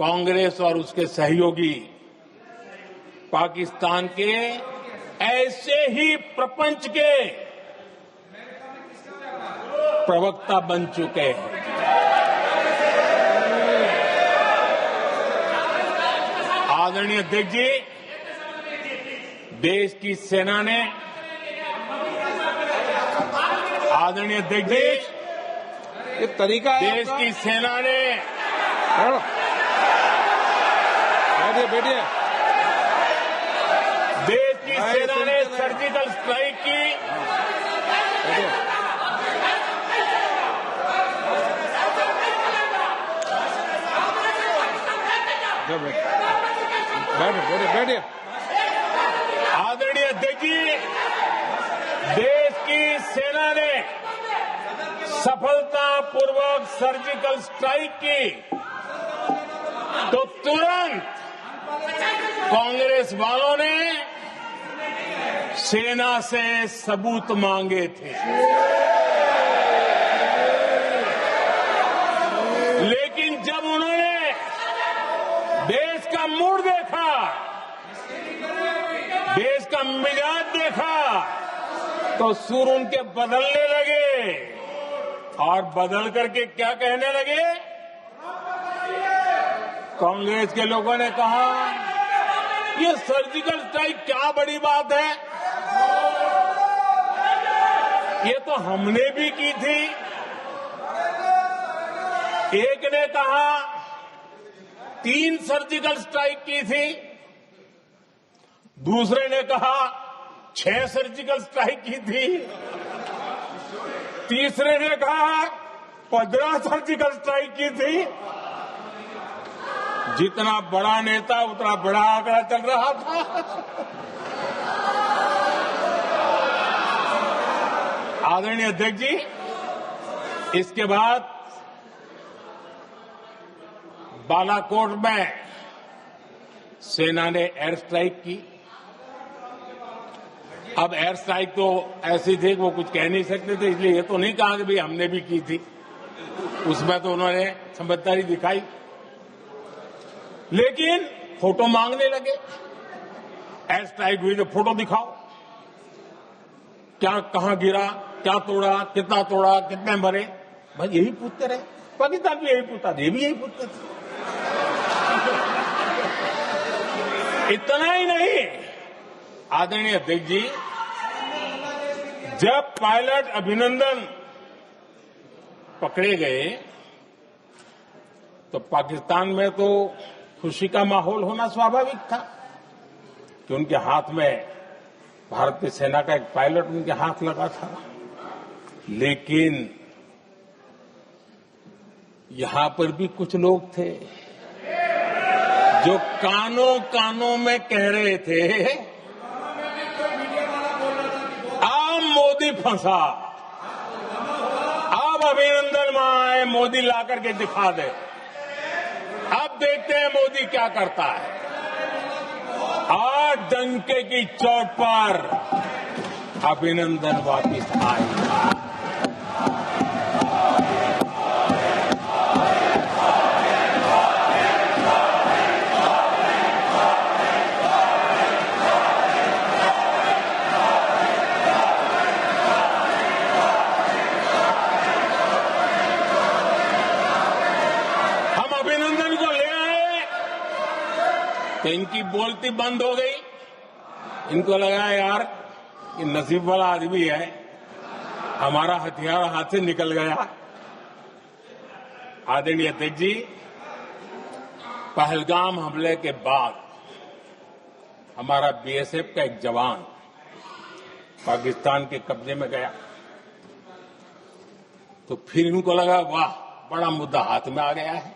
कांग्रेस और उसके सहयोगी पाकिस्तान के ऐसे ही प्रपंच के प्रवक्ता बन चुके हैं। आदरणीय अध्यक्ष जी, देश की सेना ने आदरणीय अध्यक्ष जी, ये तरीका है देश की सेना ने बैठिए देश की सेना ने सर्जिकल स्ट्राइक की बैठिए आदरणीय अध्यक्ष जी, देश की सेना ने सफलतापूर्वक सर्जिकल स्ट्राइक की तो तुरंत कांग्रेस वालों ने सेना से सबूत मांगे थे, लेकिन जब उन्होंने देश का मूड देखा, देश का मिजाज देखा, तो सुर उनके बदलने लगे और बदल करके क्या कहने लगे। कांग्रेस के लोगों ने कहा, ये सर्जिकल स्ट्राइक क्या बड़ी बात है, ये तो हमने भी की थी। एक ने कहा 3 सर्जिकल स्ट्राइक की थी, दूसरे ने कहा 6 सर्जिकल स्ट्राइक की थी, तीसरे ने कहा 15 सर्जिकल स्ट्राइक की थी। जितना बड़ा नेता उतना बड़ा आंकड़ा चल रहा था। आदरणीय अध्यक्ष जी, इसके बाद बालाकोट में सेना ने एयर स्ट्राइक की। अब एयर स्ट्राइक तो ऐसी थी कि वो कुछ कह नहीं सकते थे, इसलिए ये तो नहीं कहा कि भाई हमने भी की थी। उसमें तो उन्होंने समझदारी दिखाई, लेकिन फोटो मांगने लगे। एयर स्ट्राइक हुई तो फोटो दिखाओ, क्या कहां गिरा, क्या तोड़ा, कितना तोड़ा, कितने मरे, भाई यही पूछते रहे। पाकिस्तान भी यही पूछता था, ये भी यही पूछते थे। इतना ही नहीं, आदरणीय अध्यक्ष जी, जब पायलट अभिनंदन पकड़े गए तो पाकिस्तान में तो खुशी का माहौल होना स्वाभाविक था कि उनके हाथ में भारतीय सेना का एक पायलट उनके हाथ लगा था। लेकिन यहां पर भी कुछ लोग थे जो कानों कानों में कह रहे थे, अब मोदी फंसा, अब अभिनंदन आए, मोदी ला करके दिखा दे, अब देखते हैं मोदी क्या करता है। आज डंके की चोट पर अभिनंदन वापिस आए। तो इनकी बोलती बंद हो गई। इनको लगा यार ये नसीब वाला आदमी है, हमारा हथियार हाथ से निकल गया। आदरणीय अध्यक्ष जी, पहलगाम हमले के बाद हमारा बीएसएफ का एक जवान पाकिस्तान के कब्जे में गया, तो फिर इनको लगा वाह बड़ा मुद्दा हाथ में आ गया है,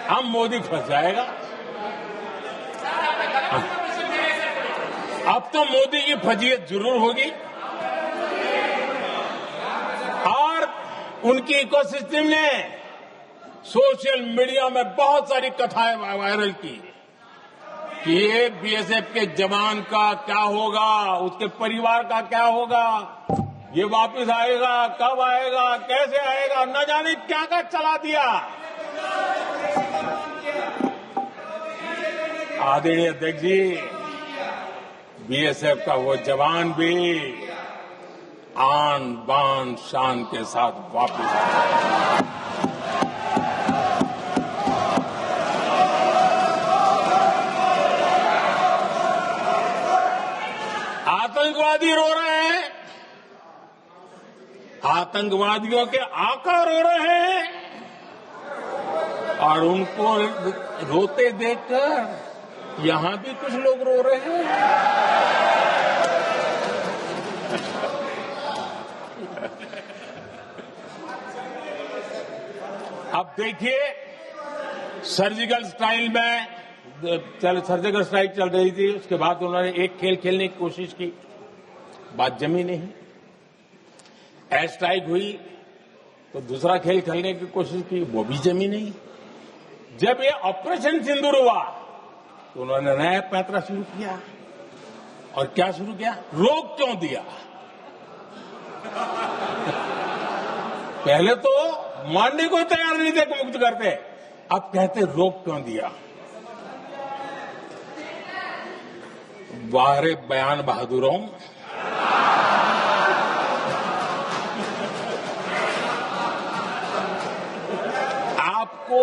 हम मोदी फंस जाएगा। अब तो मोदी की फजीयत जरूर होगी और उनकी इकोसिस्टम ने सोशल मीडिया में बहुत सारी कथाएं वायरल की कि ये बीएसएफ के जवान का क्या होगा, उसके परिवार का क्या होगा, ये वापस आएगा, कब आएगा, कैसे आएगा, न जाने क्या क्या चला दिया। आदरणीय अध्यक्ष जी, बीएसएफ का वो जवान भी आन बान शान के साथ वापस आए। आतंकवादी रो रहे हैं, आतंकवादियों के आका रो रहे हैं, और उनको रोते देखकर यहां भी कुछ लोग रो रहे हैं। अब देखिए, सर्जिकल स्ट्राइक सर्जिकल स्ट्राइक चल रही थी, उसके बाद उन्होंने एक खेल खेलने की कोशिश की, बात जमी नहीं। एयर स्ट्राइक हुई तो दूसरा खेल खेलने की कोशिश की, वो भी जमी नहीं। जब ये ऑपरेशन सिंदूर हुआ तो उन्होंने नया पैंतरा शुरू किया, और क्या शुरू किया? रोक क्यों दिया? पहले तो मानने को तैयार नहीं थे कि मुक्त करते, अब कहते रोक क्यों दिया? वारे बयान बहादुरों, आपको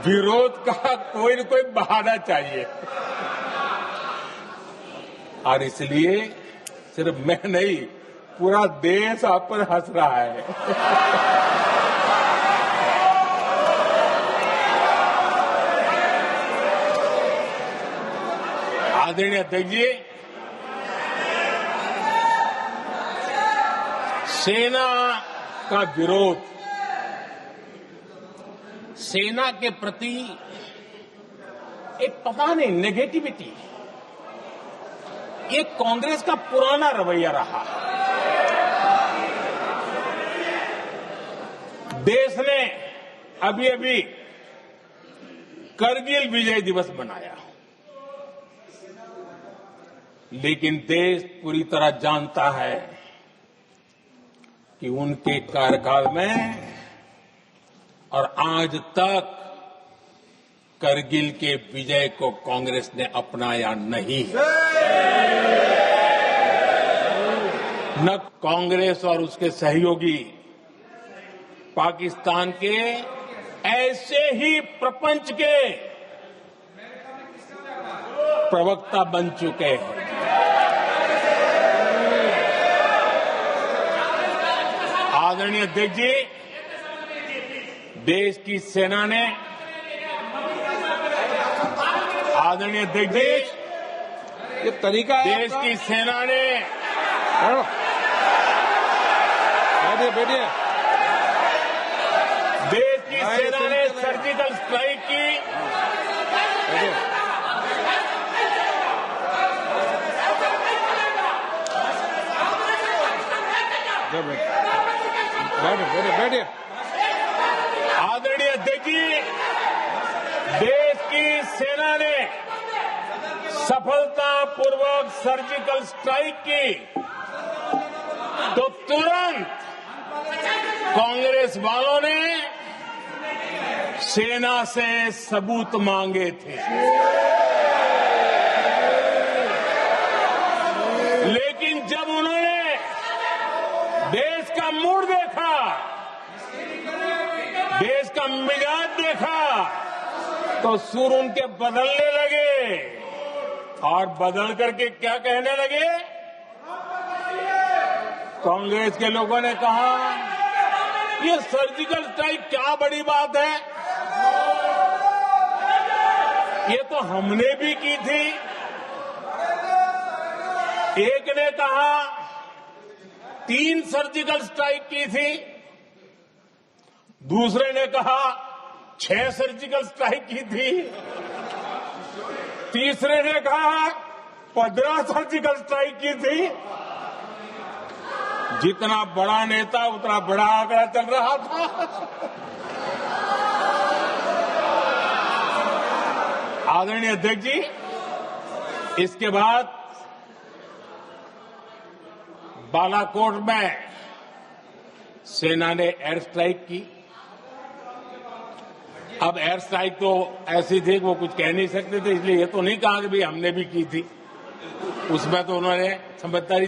विरोध का कोई न कोई बहाना चाहिए, और इसलिए सिर्फ मैं नहीं, पूरा देश आप पर हंस रहा है। आदरणीय अध्यक्ष जी, सेना का विरोध, सेना के प्रति एक पता नहीं नेगेटिविटी, ये कांग्रेस का पुराना रवैया रहा। देश ने अभी अभी करगिल विजय दिवस मनाया, लेकिन देश पूरी तरह जानता है कि उनके कार्यकाल में और आज तक करगिल के विजय को कांग्रेस ने अपनाया नहीं। न कांग्रेस और उसके सहयोगी पाकिस्तान के ऐसे ही प्रपंच के प्रवक्ता बन चुके हैं। आदरणीय अध्यक्ष जी, देश की सेना ने, आदरणीय अध्यक्ष जी, ये तरीका है देश की सेना ने, बैठिए, देश की सेना ने सर्जिकल स्ट्राइक की, बैठिए। आदरणीय अध्यक्ष जी, देश की सेना ने सफलतापूर्वक सर्जिकल स्ट्राइक की, तो तुरंत कांग्रेस वालों ने सेना से सबूत मांगे थे, लेकिन जब उन्होंने देश का मूड देखा, देश का मिजाज देखा, तो सुर उनके बदलने लगे, और बदल करके क्या कहने लगे? कांग्रेस के लोगों ने कहा, ये सर्जिकल स्ट्राइक क्या बड़ी बात है, ये तो हमने भी की थी। एक ने कहा 3 सर्जिकल स्ट्राइक की थी, दूसरे ने कहा 6 सर्जिकल स्ट्राइक की थी, तीसरे ने कहा 15 सर्जिकल स्ट्राइक की थी। जितना बड़ा नेता उतना बड़ा आंकड़ा चल रहा था। आदरणीय अध्यक्ष जी, इसके बाद बालाकोट में सेना ने एयर स्ट्राइक की, अब एयर स्ट्राइक तो ऐसी थी कि वो कुछ कह नहीं सकते थे, इसलिए ये तो नहीं कहा कि भाई हमने भी की थी। उसमें तो उन्होंने समझदारी